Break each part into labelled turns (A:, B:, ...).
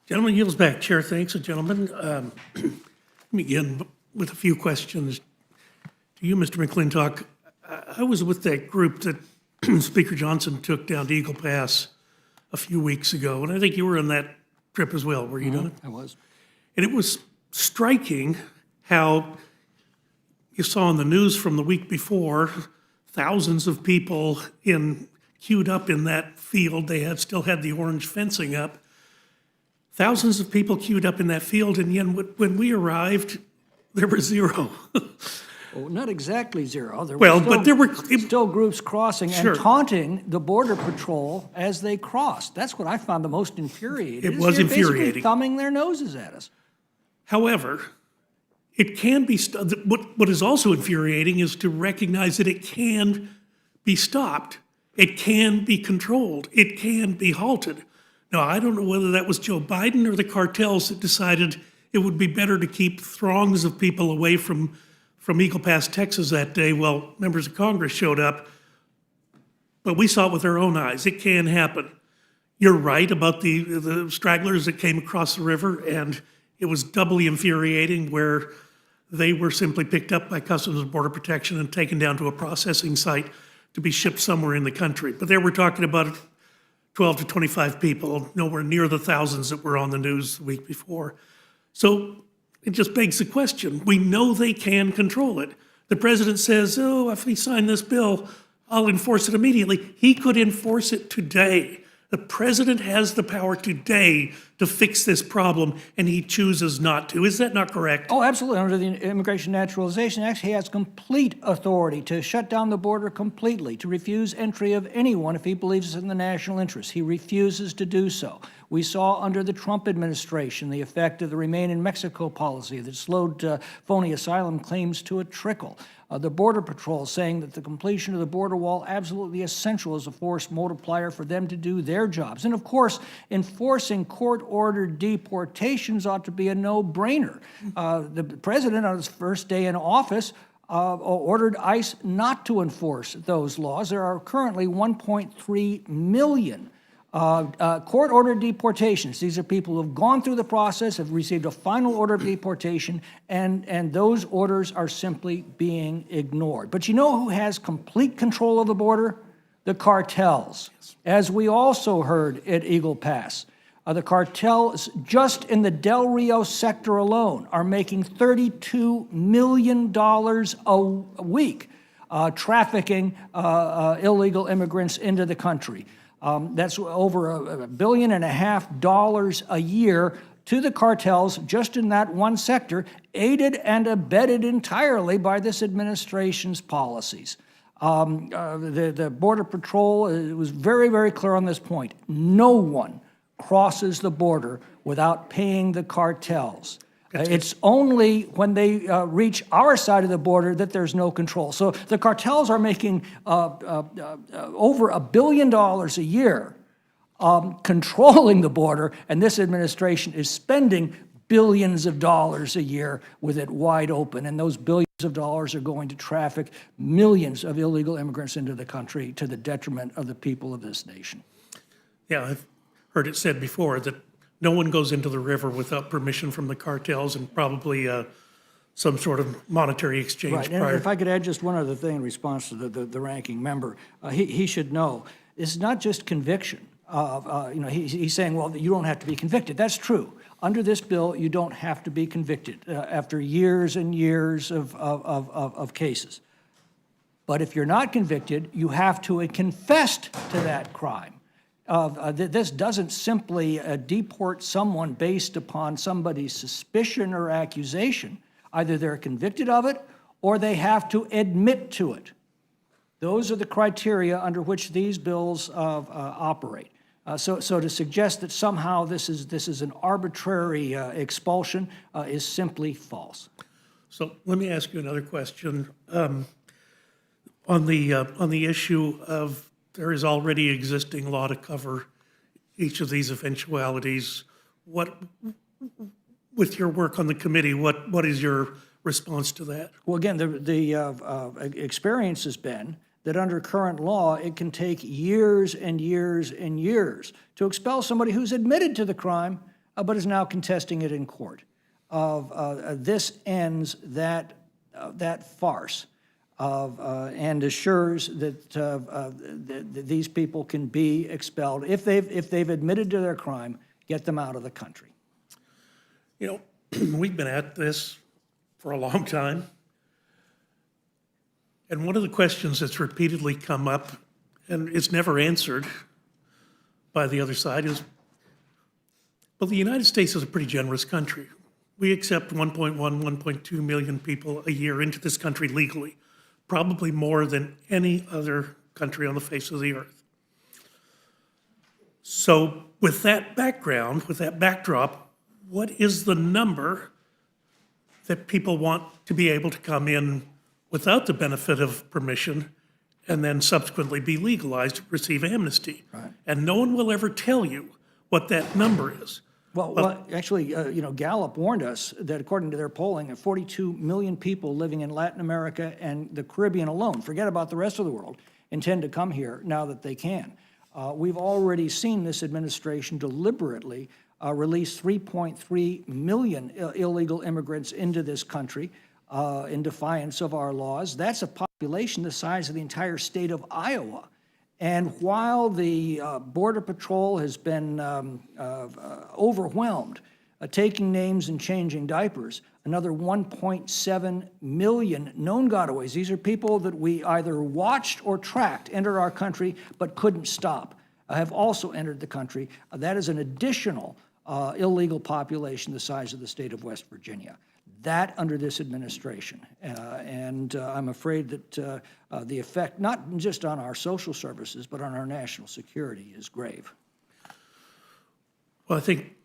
A: Gentleman yields back. Chair, thanks. Gentlemen, let me begin with a few questions to you, Mr. McClintock. I was with that group that Speaker Johnson took down to Eagle Pass a few weeks ago, and I think you were on that trip as well, were you not?
B: I was.
A: And it was striking how you saw on the news from the week before, thousands of people queued up in that field. They still had the orange fencing up. Thousands of people queued up in that field, and yet when we arrived, there were zero.
B: Well, not exactly zero.
A: There were
B: still groups crossing
A: Sure.
B: and taunting the Border Patrol as they crossed. That's what I found the most infuriating.
A: It was
B: They're
A: infuriating.
B: basically thumbing their noses at us.
A: However, it can be, what is also infuriating is to recognize that it can be stopped. It can be controlled. It can be halted. Now, I don't know whether that was Joe Biden or the cartels that decided it would be better to keep throngs of people away from Eagle Pass, Texas that day while members of Congress showed up. But we saw it with our own eyes. It can happen. You're right about the stragglers that came across the river, and it was doubly infuriating where they were simply picked up by Customs and Border Protection and taken down to a processing site to be shipped somewhere in the country. But there we're talking about 12 to 25 people, nowhere near the thousands that were on the news the week before. So it just begs the question. We know they can control it. The president says, oh, if we sign this bill, I'll enforce it immediately. He could enforce it today. The president has the power today to fix this problem, and he chooses not to. Is that not correct?
B: Oh, absolutely. Under the Immigration Naturalization Act, he has complete authority to shut down the border completely, to refuse entry of anyone if he believes it's in the national interest. He refuses to do so. We saw under the Trump administration the effect of the Remain in Mexico policy that slowed phony asylum claims to a trickle. The Border Patrol saying that the completion of the border wall absolutely essential as a force multiplier for them to do their jobs. And of course, enforcing court-ordered deportations ought to be a no-brainer. The president on his first day in office ordered ICE not to enforce those laws. There are currently 1.3 million court-ordered deportations. These are people who have gone through the process, have received a final order of deportation, and those orders are simply being ignored. But you know who has complete control of the border? The cartels, as we also heard at Eagle Pass. The cartels, just in the Del Rio sector alone, are making $32 million a week trafficking illegal immigrants into the country. That's over $1.5 billion a year to the cartels just in that one sector, aided and abetted entirely by this administration's policies. The Border Patrol was very, very clear on this point. No one crosses the border without paying the cartels. It's only when they reach our side of the border that there's no control. So the cartels are making over $1 billion a year controlling the border, and this administration is spending billions of dollars a year with it wide open, and those billions of dollars are going to traffic millions of illegal immigrants into the country to the detriment of the people of this nation.
A: Yeah, I've heard it said before that no one goes into the river without permission from the cartels and probably some sort of monetary exchange.
B: Right, and if I could add just one other thing in response to the ranking member, he should know, it's not just conviction. He's saying, well, you don't have to be convicted. That's true. Under this bill, you don't have to be convicted after years and years of cases. But if you're not convicted, you have to have confessed to that crime. This doesn't simply deport someone based upon somebody's suspicion or accusation. Either they're convicted of it or they have to admit to it. Those are the criteria under which these bills operate. So to suggest that somehow this is an arbitrary expulsion is simply false.
A: So let me ask you another question on the issue of there is already existing law to cover each of these eventualities. What, with your work on the committee, what is your response to that?
B: Well, again, the experience has been that under current law, it can take years and years and years to expel somebody who's admitted to the crime but is now contesting it in court. This ends that farce and assures that these people can be expelled. If they've admitted to their crime, get them out of the country.
A: You know, we've been at this for a long time. And one of the questions that's repeatedly come up, and it's never answered by the other side, is, well, the United States is a pretty generous country. We accept 1.1, 1.2 million people a year into this country legally, probably more than any other country on the face of the earth. So with that background, with that backdrop, what is the number that people want to be able to come in without the benefit of permission and then subsequently be legalized, receive amnesty?
B: Right.
A: And no one will ever tell you what that number is.
B: Well, actually, you know, Gallup warned us that according to their polling, 42 million people living in Latin America and the Caribbean alone, forget about the rest of the world, intend to come here now that they can. We've already seen this administration deliberately release 3.3 million illegal immigrants into this country in defiance of our laws. That's a population the size of the entire state of Iowa. And while the Border Patrol has been overwhelmed, taking names and changing diapers, another 1.7 million known gotaways. These are people that we either watched or tracked enter our country but couldn't stop, have also entered the country. That is an additional illegal population the size of the state of West Virginia. That under this administration. And I'm afraid that the effect, not just on our social services, but on our national security is grave.
A: Well, I think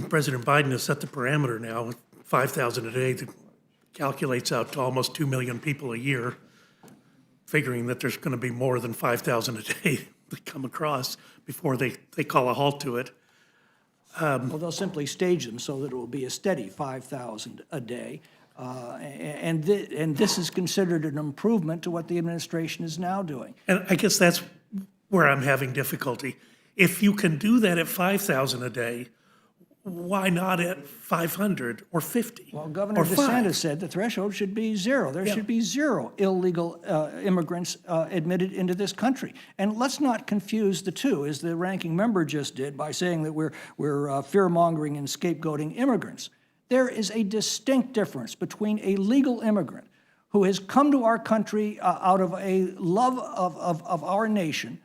A: President Biden has set the parameter now, 5,000 a day, that calculates out to almost 2 million people a year, figuring that there's going to be more than 5,000 a day that come across before they call a halt to it.
B: Well, they'll simply stage them so that it will be a steady 5,000 a day. And this is considered an improvement to what the administration is now doing.
A: And I guess that's where I'm having difficulty. If you can do that at 5,000 a day, why not at 500 or 50?
B: Well, Governor
A: or
B: DeSantis
A: 5?
B: said the threshold should be zero. There should be zero illegal immigrants admitted into this country. And let's not confuse the two, as the ranking member just did by saying that we're fear-mongering and scapegoating immigrants. There is a distinct difference between a legal immigrant who has come to our country out of a love of our nation,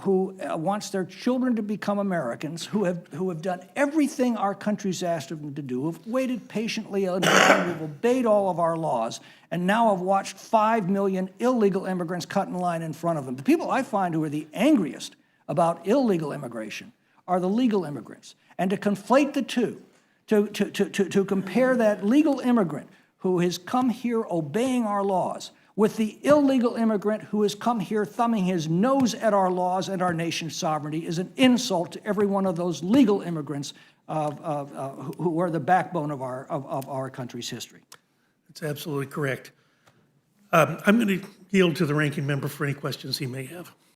B: who wants their children to become Americans, who have done everything our country's asked them to do, have waited patiently, have obeyed all of our laws, and now have watched 5 million illegal immigrants cut in line in front of them. The people I find who are the angriest about illegal immigration are the legal immigrants. And to conflate the two, to compare that legal immigrant who has come here obeying our laws with the illegal immigrant who has come here thumbing his nose at our laws and our nation's sovereignty is an insult to every one of those legal immigrants who are the backbone of our country's history.
A: That's absolutely correct. I'm going to yield to the ranking member for any questions he may have.